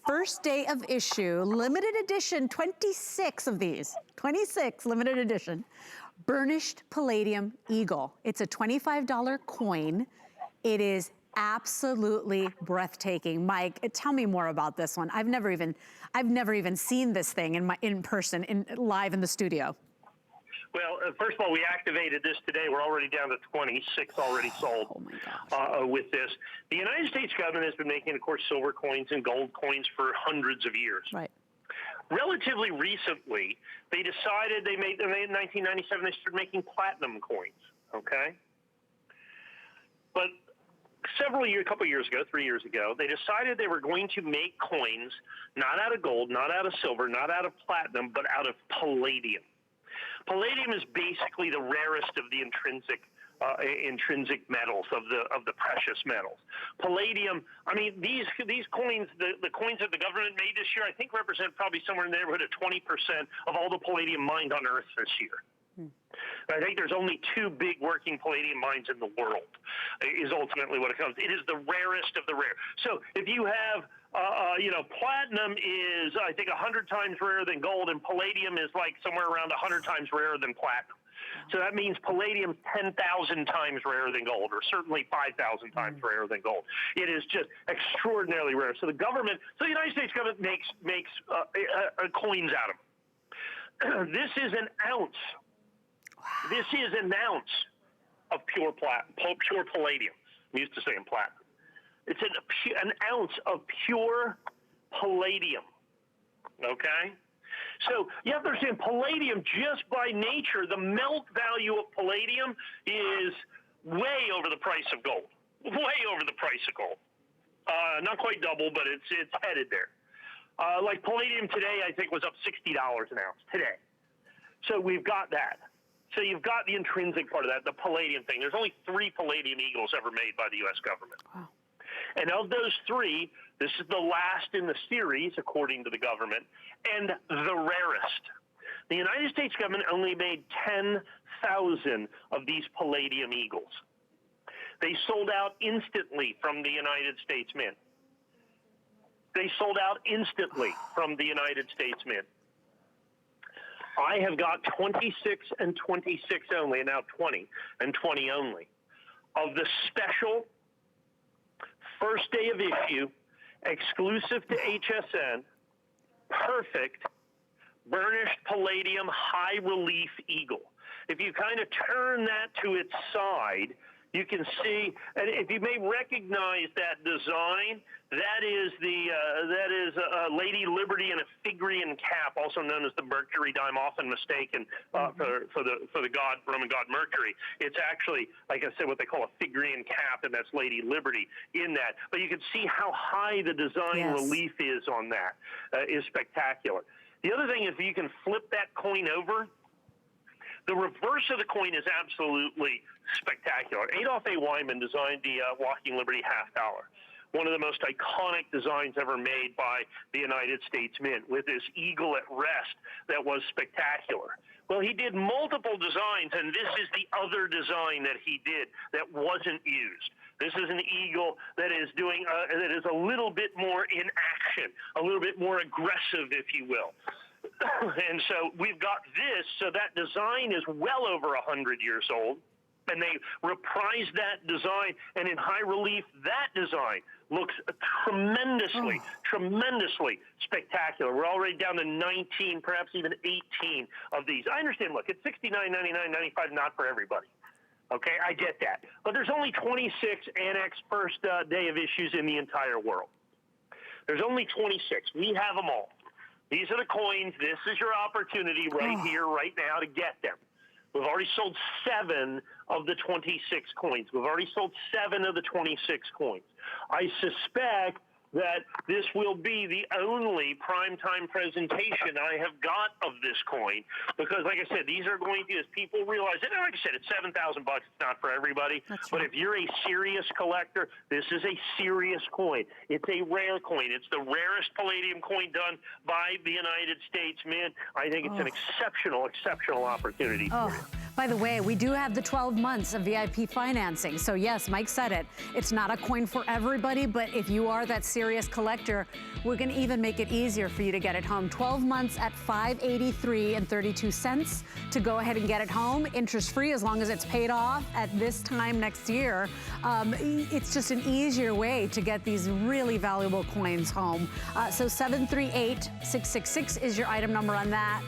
First day of issue, limited edition, 26 of these, 26 limited edition, Burnished Palladium Eagle. It's a $25 coin. It is absolutely breathtaking. Mike, tell me more about this one. I've never even seen this thing in person, live in the studio. Well, first of all, we activated this today. We're already down to 26 already sold. Oh my gosh. With this. The United States government has been making, of course, silver coins and gold coins for hundreds of years. Right. Relatively recently, they decided in 1997, they started making platinum coins, okay? But a couple years ago, 3 years ago, they decided they were going to make coins not out of gold, not out of silver, not out of platinum, but out of palladium. Palladium is basically the rarest of the intrinsic metals, of the precious metals. Palladium, I mean, these coins, the coins that the government made this year, I think represent probably somewhere in the neighborhood of 20% of all the palladium mined on Earth this year. I think there's only 2 big working palladium mines in the world, is ultimately what it comes. It is the rarest of the rare. So if you have, platinum is, I think, 100 times rarer than gold, and palladium is like somewhere around 100 times rarer than platinum. So that means palladium's 10,000 times rarer than gold, or certainly 5,000 times rarer than gold. It is just extraordinarily rare. So the United States government makes coins out of them. This is an ounce. This is an ounce of pure palladium. I'm used to saying platinum. It's an ounce of pure palladium, okay? So you have to understand, palladium, just by nature, the melt value of palladium is way over the price of gold. Way over the price of gold. Not quite double, but it's headed there. Like palladium today, I think, was up $60 an ounce today. So we've got that. So you've got the intrinsic part of that, the palladium thing. There's only 3 palladium eagles ever made by the U.S. government. Wow. And of those 3, this is the last in the series, according to the government, and the rarest. The United States government only made 10,000 of these palladium eagles. They sold out instantly from the United States Mint. They sold out instantly from the United States Mint. I have got 26 and 26 only, and now 20 and 20 only, of the special first day of issue, exclusive to HSN, perfect burnished palladium high relief eagle. If you kind of turn that to its side, you can see, and if you may recognize that design, that is Lady Liberty in a Phrygian cap, also known as the Mercury dime, often mistaken for the Roman god Mercury. It's actually, like I said, what they call a Phrygian cap, and that's Lady Liberty in that. But you can see how high the design relief is on that. Is spectacular. The other thing is, you can flip that coin over. The reverse of the coin is absolutely spectacular. Adolph A. Wyman designed the Walking Liberty half dollar, one of the most iconic designs ever made by the United States Mint, with this eagle at rest that was spectacular. Well, he did multiple designs, and this is the other design that he did that wasn't used. This is an eagle that is that is a little bit more in action, a little bit more aggressive, if you will. And so we've got this, so that design is well over 100 years old, and they reprised that design, and in high relief, that design looks tremendously spectacular. We're already down to 19, perhaps even 18 of these. I understand, look, it's $69.99, $95, not for everybody. Okay, I get that. But there's only 26 Annex first day of issues in the entire world. There's only 26. We have them all. These are the coins. This is your opportunity right here, right now, to get them. We've already sold 7 of the 26 coins. We've already sold 7 of the 26 coins. I suspect that this will be the only primetime presentation I have got of this coin, because, like I said, these are going to, as people realize, and like I said, it's $7,000. It's not for everybody. But if you're a serious collector, this is a serious coin. It's a rare coin. It's the rarest palladium coin done by the United States Mint. I think it's an exceptional opportunity for you. By the way, we do have the 12 months of VIP financing. So yes, Mike said it. It's not a coin for everybody, but if you are that serious serious collector, we're gonna even make it easier for you to get it home. 12 months at $583.32 to go ahead and get it home, interest-free as long as it's paid off at this time next year. It's just an easier way to get these really valuable coins home. So 738-666 is your item number on that.